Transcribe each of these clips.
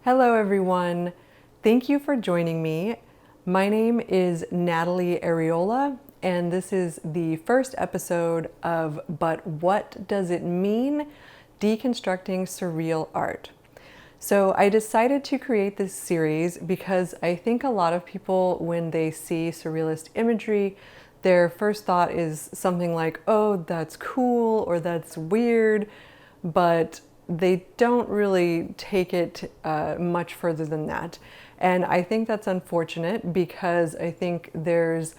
Hello everyone, thank you for joining me. My name is Natalie Areola and this is the first episode of But What Does It Mean? Deconstructing Surreal Art. So I decided to create this series because I think a lot of people, when they see surrealist imagery, their first thought is something like, oh, that's cool or that's weird, but they don't really take it much further than that. And I think that's unfortunate because I think there's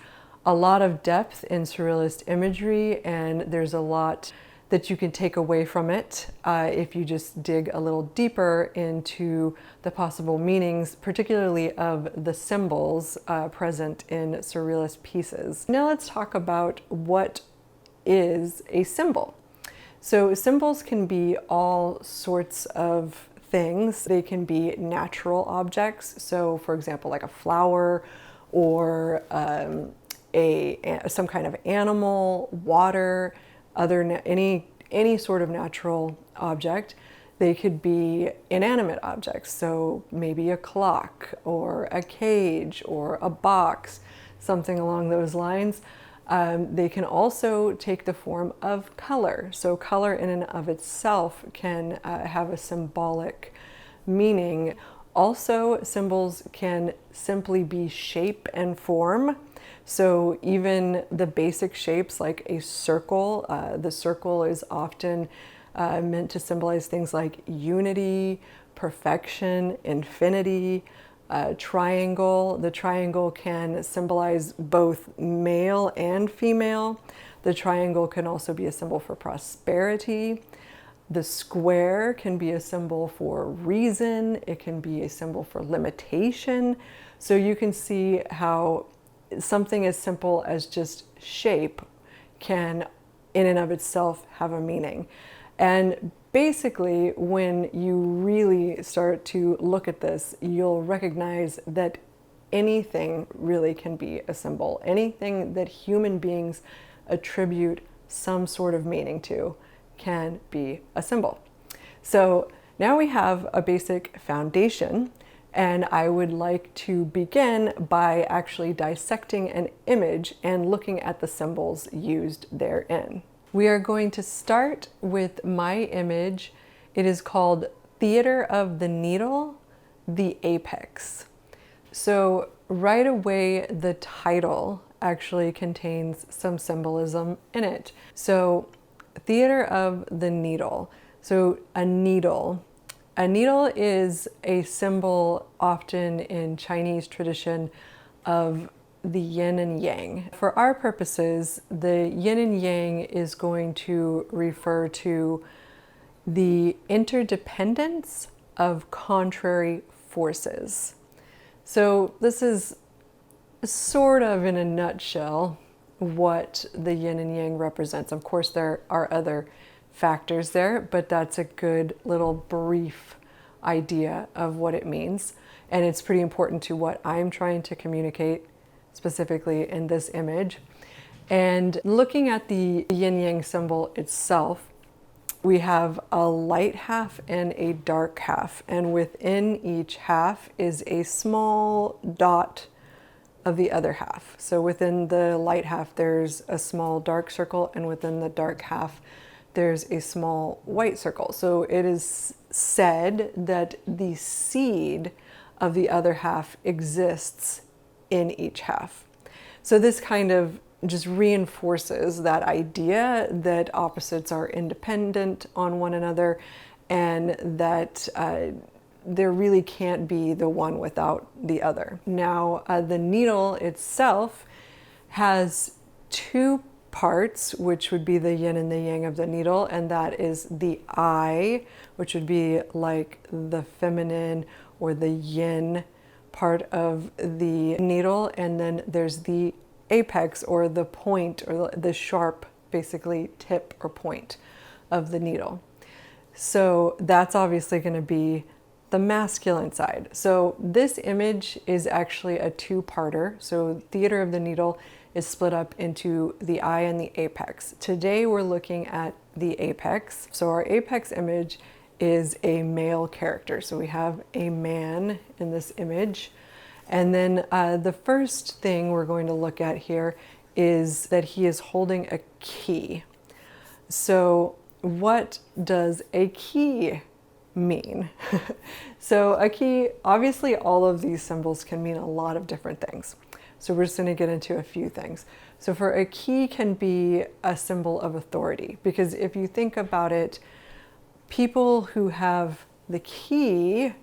a lot of depth in surrealist imagery and there's a lot that you can take away from it if you just dig a little deeper into the possible meanings, particularly of the symbols present in surrealist pieces. Now let's talk about what is a symbol. So symbols can be all sorts of things. They can be natural objects. So for example, like a flower or some kind of animal, water, any sort of natural object. They could be inanimate objects, so maybe a clock or a cage or a box, something along those lines. They can also take the form of color. So color in and of itself can have a symbolic meaning. Also, symbols can simply be shape and form. So even the basic shapes like a circle, the circle is often meant to symbolize things like unity, perfection, infinity. Triangle, the triangle can symbolize both male and female. The triangle can also be a symbol for prosperity. The square can be a symbol for reason. It can be a symbol for limitation. So you can see how something as simple as just shape can in and of itself have a meaning. And basically, when you really start to look at this, you'll recognize that anything really can be a symbol. Anything that human beings attribute some sort of meaning to can be a symbol. So now we have a basic foundation. And I would like to begin by actually dissecting an image and looking at the symbols used therein. We are going to start with my image. It is called Theater of the Needle, the Apex. So right away, the title actually contains some symbolism in it. So Theater of the Needle. So a needle. A needle is a symbol often in Chinese tradition of the yin and yang. For our purposes, the yin and yang is going to refer to the interdependence of contrary forces. So this is sort of in a nutshell what the yin and yang represents. Of course, there are other factors there, but that's a good little brief idea of what it means. And it's pretty important to what I'm trying to communicate specifically in this image. And looking at the yin-yang symbol itself, we have a light half and a dark half. And within each half is a small dot of the other half. So within the light half, there's a small dark circle, and within the dark half, there's a small white circle. So it is said that the seed of the other half exists in each half. So this kind of just reinforces that idea that opposites are independent on one another and that there really can't be the one without the other. Now, the needle itself has two parts, which would be the yin and the yang of the needle, and that is the eye, which would be like the feminine or the yin part of the needle, and then there's the apex or the point or the sharp, basically tip or point of the needle. So that's obviously going to be the masculine side. So this image is actually a two-parter. So Theater of the Needle is split up into the eye and the apex. Today we're looking at the apex. So our apex image is a male character. So we have a man in this image. And then the first thing we're going to look at here is that he is holding a key. So what does a key mean? So a key, obviously all of these symbols can mean a lot of different things. So we're just going to get into a few things. So for a key can be a symbol of authority, because if you think about it, people who have the key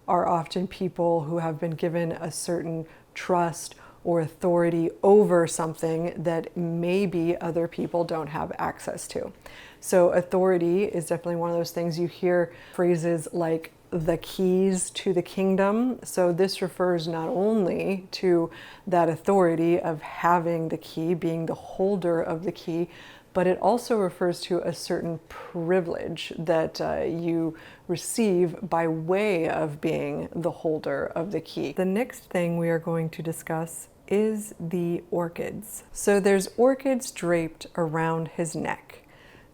are often people who have been given a certain trust or authority over something that maybe other people don't have access to. So authority is definitely one of those things. You hear phrases like the keys to the kingdom. So this refers not only to that authority of having the key, being the holder of the key, but it also refers to a certain privilege that you receive by way of being the holder of the key. The next thing we are going to discuss is the orchids. So there's orchids draped around his neck.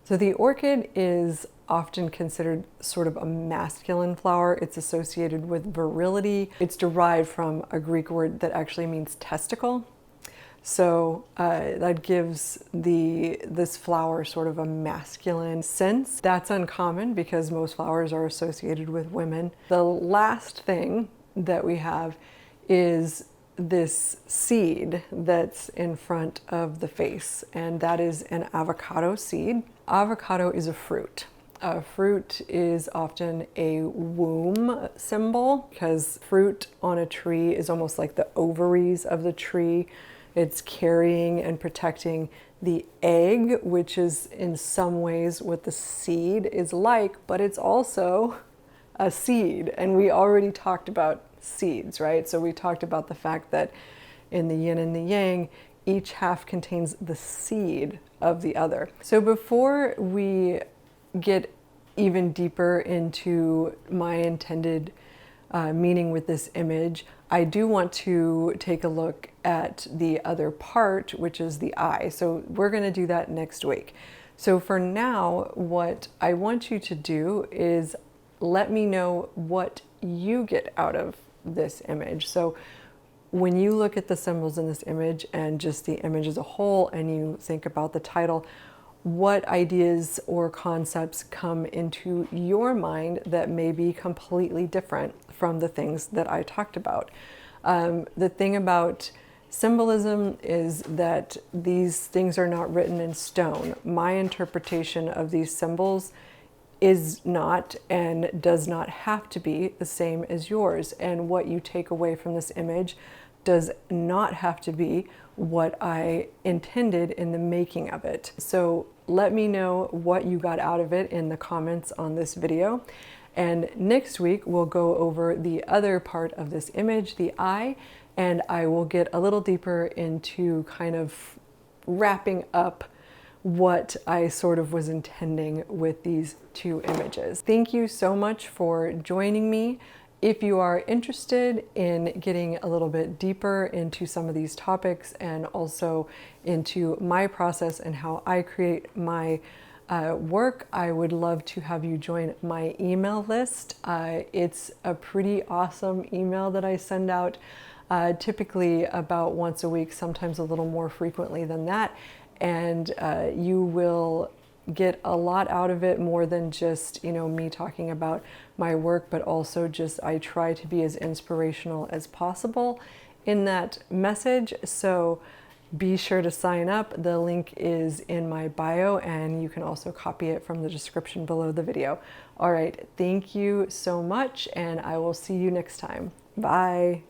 So the orchid is often considered sort of a masculine flower. It's associated with virility. It's derived from a Greek word that actually means testicle. So that gives this flower sort of a masculine sense. That's uncommon because most flowers are associated with women. The last thing that we have is this seed that's in front of the face, and that is an avocado seed. Avocado is a fruit. Fruit is often a womb symbol because fruit on a tree is almost like the ovaries of the tree. It's carrying and protecting the egg, which is in some ways what the seed is like, but it's also a seed. And we already talked about seeds, right? So we talked about the fact that in the yin and the yang, each half contains the seed of the other. So before we get even deeper into my intended meaning with this image, I do want to take a look at the other part, which is the eye. So we're going to do that next week. So for now, what I want you to do is let me know what you get out of this image. So when you look at the symbols in this image and just the image as a whole, and you think about the title, what ideas or concepts come into your mind that may be completely different from the things that I talked about? The thing about symbolism is that these things are not written in stone. My interpretation of these symbols is not and does not have to be the same as yours. And what you take away from this image does not have to be what I intended in the making of it. So let me know what you got out of it in the comments on this video. And next week we'll go over the other part of this image, the eye, and I will get a little deeper into kind of wrapping up what I sort of was intending with these two images. Thank you so much for joining me. If you are interested in getting a little bit deeper into some of these topics and also into my process and how I create my work, I would love to have you join my email list. It's a pretty awesome email that I send out typically about once a week, sometimes a little more frequently than that. And you will get a lot out of it, more than just, me talking about my work, but also just I try to be as inspirational as possible in that message. So be sure to sign up. The link is in my bio, and you can also copy it from the description below the video. All right, thank you so much, and I will see you next time. Bye.